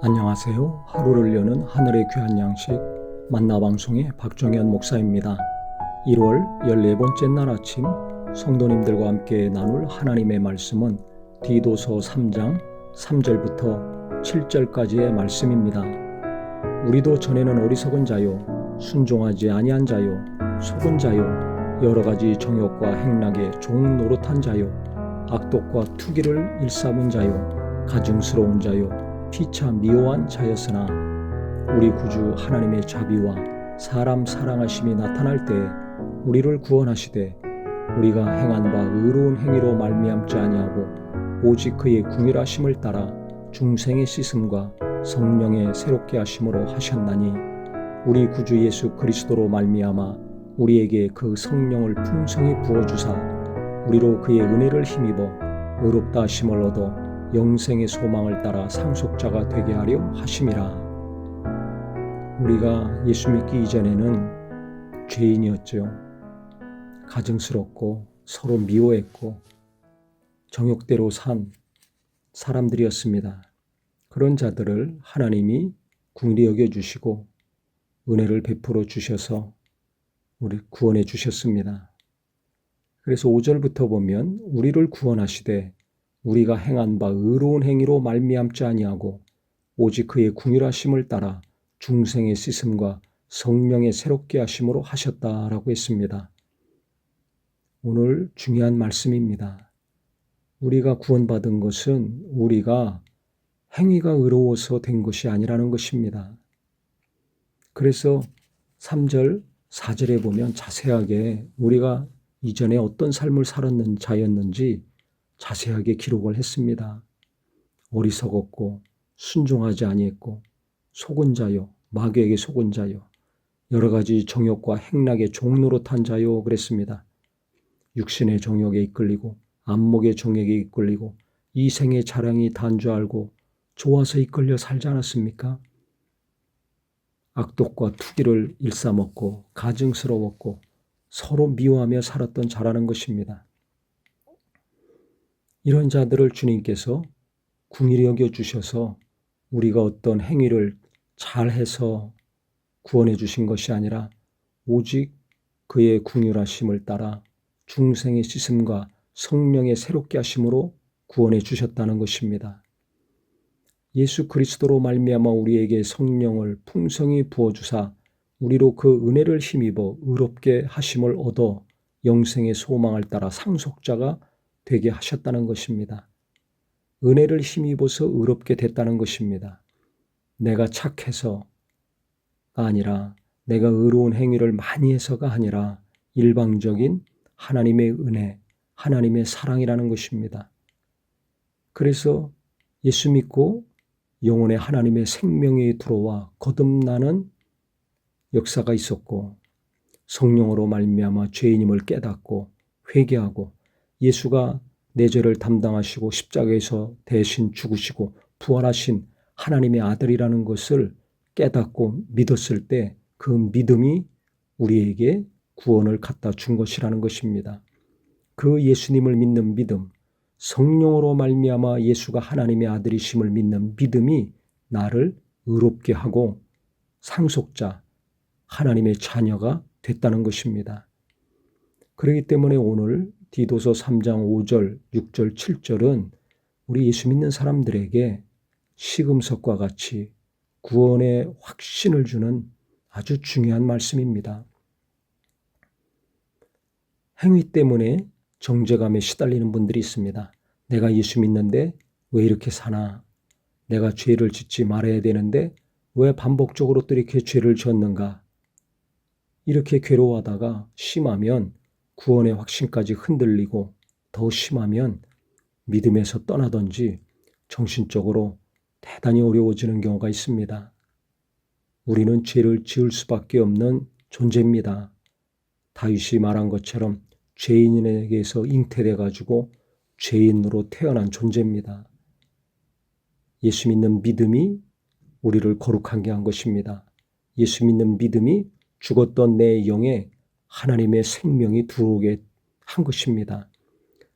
안녕하세요. 하루를 여는 하늘의 귀한 양식 만나방송의 박정현 목사입니다. 1월 14번째 날 아침 성도님들과 함께 나눌 하나님의 말씀은 디도서 3장 3절부터 7절까지의 말씀입니다. 우리도 전에는 어리석은 자요, 순종하지 아니한 자요, 속은 자요, 여러 가지 정욕과 행락에 종 노릇한 자요, 악독과 투기를 일삼은 자요, 가증스러운 자요, 피차 미워한 자였으나 우리 구주 하나님의 자비와 사람 사랑하심이 나타날 때에 우리를 구원하시되 우리가 행한 바 의로운 행위로 말미암지 아니하고 오직 그의 궁일하심을 따라 중생의 씻음과 성령의 새롭게 하심으로 하셨나니 우리 구주 예수 그리스도로 말미암아 우리에게 그 성령을 풍성히 부어주사 우리로 그의 은혜를 힘입어 의롭다 하심을 얻어 영생의 소망을 따라 상속자가 되게 하려 하심이라. 우리가 예수 믿기 이전에는 죄인이었죠. 가증스럽고 서로 미워했고 정욕대로 산 사람들이었습니다. 그런 자들을 하나님이 긍휼히 여겨주시고 은혜를 베풀어 주셔서 우리 구원해 주셨습니다. 그래서 5절부터 보면 우리를 구원하시되 우리가 행한 바 의로운 행위로 말미암지 아니하고 오직 그의 궁휼하심을 따라 중생의 씻음과 성령의 새롭게 하심으로 하셨다라고 했습니다. 오늘 중요한 말씀입니다. 우리가 구원받은 것은 우리가 행위가 의로워서 된 것이 아니라는 것입니다. 그래서 3절, 4절에 보면 자세하게 우리가 이전에 어떤 삶을 살았는 자였는지 자세하게 기록을 했습니다. 어리석었고 순종하지 아니했고 속은 자요, 마귀에게 속은 자요, 여러 가지 정욕과 행락의 종노릇한 자요 그랬습니다. 육신의 정욕에 이끌리고 안목의 정욕에 이끌리고 이생의 자랑이 단 줄 알고 좋아서 이끌려 살지 않았습니까? 악독과 투기를 일삼았고 가증스러웠고 서로 미워하며 살았던 자라는 것입니다. 이런 자들을 주님께서 긍휼히 여겨주셔서 우리가 어떤 행위를 잘해서 구원해 주신 것이 아니라 오직 그의 긍휼하심을 따라 중생의 씻음과 성령의 새롭게 하심으로 구원해 주셨다는 것입니다. 예수 그리스도로 말미암아 우리에게 성령을 풍성히 부어주사 우리로 그 은혜를 힘입어 의롭게 하심을 얻어 영생의 소망을 따라 상속자가 되게 하셨다는 것입니다. 은혜를 힘입어서 의롭게 됐다는 것입니다. 내가 착해서가 아니라 내가 의로운 행위를 많이 해서가 아니라 일방적인 하나님의 은혜, 하나님의 사랑이라는 것입니다. 그래서 예수 믿고 영혼에 하나님의 생명이 들어와 거듭나는 역사가 있었고 성령으로 말미암아 죄인임을 깨닫고 회개하고 예수가 내 죄를 담당하시고 십자가에서 대신 죽으시고 부활하신 하나님의 아들이라는 것을 깨닫고 믿었을 때 그 믿음이 우리에게 구원을 갖다 준 것이라는 것입니다. 그 예수님을 믿는 믿음, 성령으로 말미암아 예수가 하나님의 아들이심을 믿는 믿음이 나를 의롭게 하고 상속자, 하나님의 자녀가 됐다는 것입니다. 그렇기 때문에 오늘 디도서 3장 5절, 6절, 7절은 우리 예수 믿는 사람들에게 시금석과 같이 구원의 확신을 주는 아주 중요한 말씀입니다. 행위 때문에 정죄감에 시달리는 분들이 있습니다. 내가 예수 믿는데 왜 이렇게 사나? 내가 죄를 짓지 말아야 되는데 왜 반복적으로 또 이렇게 죄를 지었는가? 이렇게 괴로워하다가 심하면 구원의 확신까지 흔들리고 더 심하면 믿음에서 떠나든지 정신적으로 대단히 어려워지는 경우가 있습니다. 우리는 죄를 지을 수밖에 없는 존재입니다. 다윗이 말한 것처럼 죄인에게서 잉태돼 가지고 죄인으로 태어난 존재입니다. 예수 믿는 믿음이 우리를 거룩하게 한 것입니다. 예수 믿는 믿음이 죽었던 내 영에 하나님의 생명이 들어오게 한 것입니다.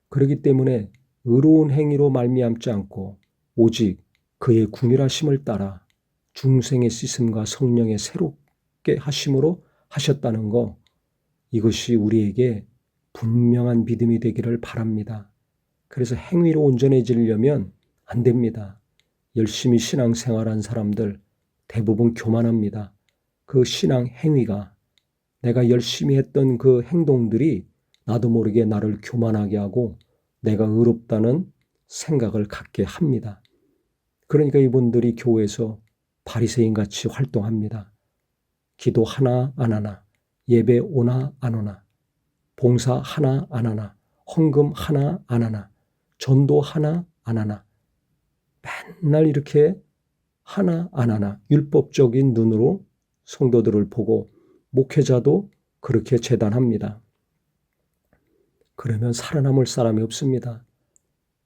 그렇기 때문에 의로운 행위로 말미암지 않고 오직 그의 궁휼하심을 따라 중생의 씻음과 성령의 새롭게 하심으로 하셨다는 거, 이것이 우리에게 분명한 믿음이 되기를 바랍니다. 그래서 행위로 온전해지려면 안 됩니다. 열심히 신앙생활한 사람들 대부분 교만합니다. 그 신앙 행위가, 내가 열심히 했던 그 행동들이 나도 모르게 나를 교만하게 하고 내가 의롭다는 생각을 갖게 합니다. 그러니까 이분들이 교회에서 바리새인같이 활동합니다. 기도 하나 안 하나, 예배 오나 안 오나, 봉사 하나 안 하나, 헌금 하나 안 하나, 전도 하나 안 하나, 맨날 이렇게 하나 안 하나 율법적인 눈으로 성도들을 보고 목회자도 그렇게 재단합니다. 그러면 살아남을 사람이 없습니다.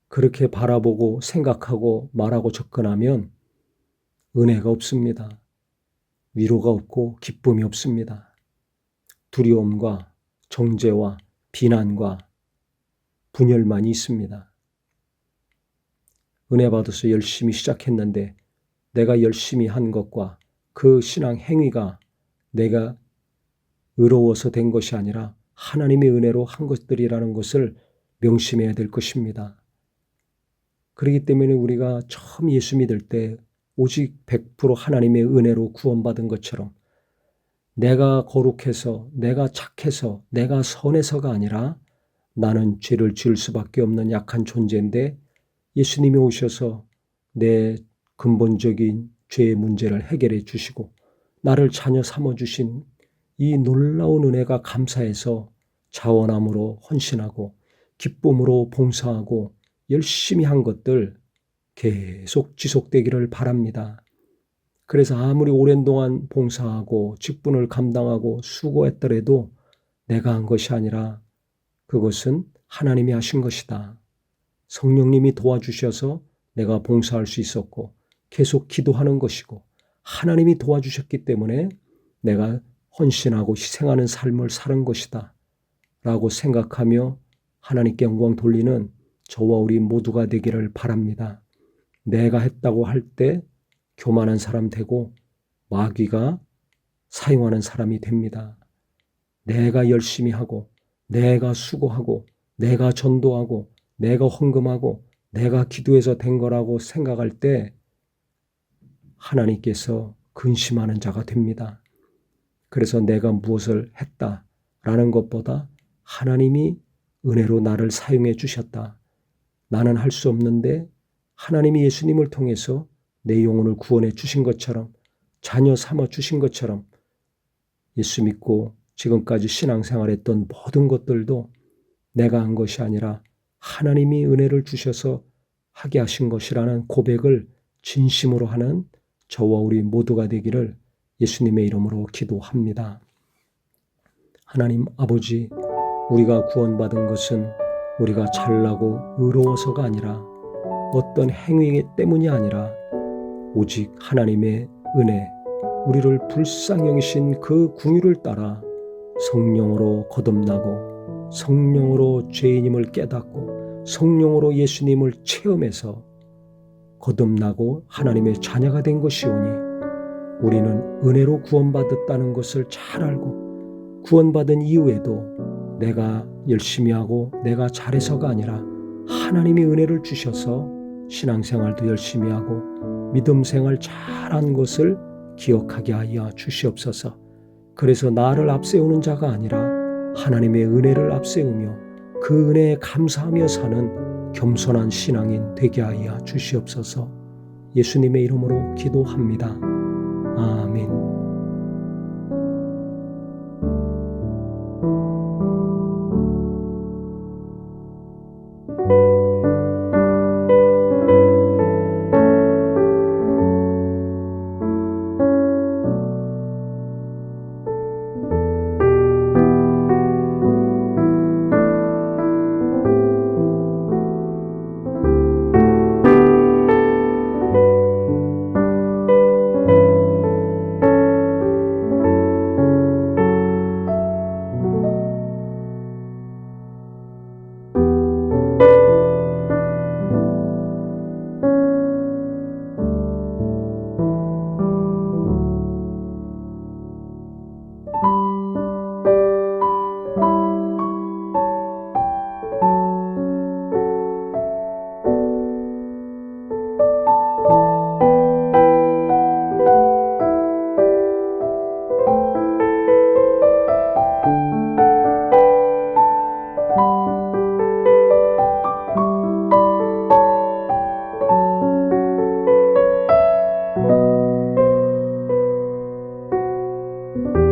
그렇게 바라보고 생각하고 말하고 접근하면 은혜가 없습니다. 위로가 없고 기쁨이 없습니다. 두려움과 정죄와 비난과 분열만이 있습니다. 은혜 받아서 열심히 시작했는데 내가 열심히 한 것과 그 신앙 행위가 내가 의로워서 된 것이 아니라 하나님의 은혜로 한 것들이라는 것을 명심해야 될 것입니다. 그렇기 때문에 우리가 처음 예수 믿을 때 오직 100% 하나님의 은혜로 구원받은 것처럼 내가 거룩해서, 내가 착해서, 내가 선해서가 아니라 나는 죄를 지을 수밖에 없는 약한 존재인데 예수님이 오셔서 내 근본적인 죄의 문제를 해결해 주시고 나를 자녀 삼아 주신 이 놀라운 은혜가 감사해서 자원함으로 헌신하고 기쁨으로 봉사하고 열심히 한 것들 계속 지속되기를 바랍니다. 그래서 아무리 오랜 동안 봉사하고 직분을 감당하고 수고했더라도 내가 한 것이 아니라 그것은 하나님이 하신 것이다. 성령님이 도와주셔서 내가 봉사할 수 있었고 계속 기도하는 것이고 하나님이 도와주셨기 때문에 내가 헌신하고 희생하는 삶을 사는 것이다 라고 생각하며 하나님께 영광 돌리는 저와 우리 모두가 되기를 바랍니다. 내가 했다고 할 때 교만한 사람 되고 마귀가 사용하는 사람이 됩니다. 내가 열심히 하고 내가 수고하고 내가 전도하고 내가 헌금하고 내가 기도해서 된 거라고 생각할 때 하나님께서 근심하는 자가 됩니다. 그래서 내가 무엇을 했다라는 것보다 하나님이 은혜로 나를 사용해 주셨다. 나는 할 수 없는데 하나님이 예수님을 통해서 내 영혼을 구원해 주신 것처럼 자녀 삼아 주신 것처럼 예수 믿고 지금까지 신앙생활했던 모든 것들도 내가 한 것이 아니라 하나님이 은혜를 주셔서 하게 하신 것이라는 고백을 진심으로 하는 저와 우리 모두가 되기를 예수님의 이름으로 기도합니다. 하나님 아버지, 우리가 구원받은 것은 우리가 잘나고 의로워서가 아니라 어떤 행위 때문이 아니라 오직 하나님의 은혜, 우리를 불쌍히 여기신 그 긍휼을 따라 성령으로 거듭나고 성령으로 죄인임을 깨닫고 성령으로 예수님을 체험해서 거듭나고 하나님의 자녀가 된 것이오니 우리는 은혜로 구원받았다는 것을 잘 알고 구원받은 이후에도 내가 열심히 하고 내가 잘해서가 아니라 하나님이 은혜를 주셔서 신앙생활도 열심히 하고 믿음생활 잘한 것을 기억하게 하여 주시옵소서. 그래서 나를 앞세우는 자가 아니라 하나님의 은혜를 앞세우며 그 은혜에 감사하며 사는 겸손한 신앙인 되게 하여 주시옵소서. 예수님의 이름으로 기도합니다. 아멘. 주세요.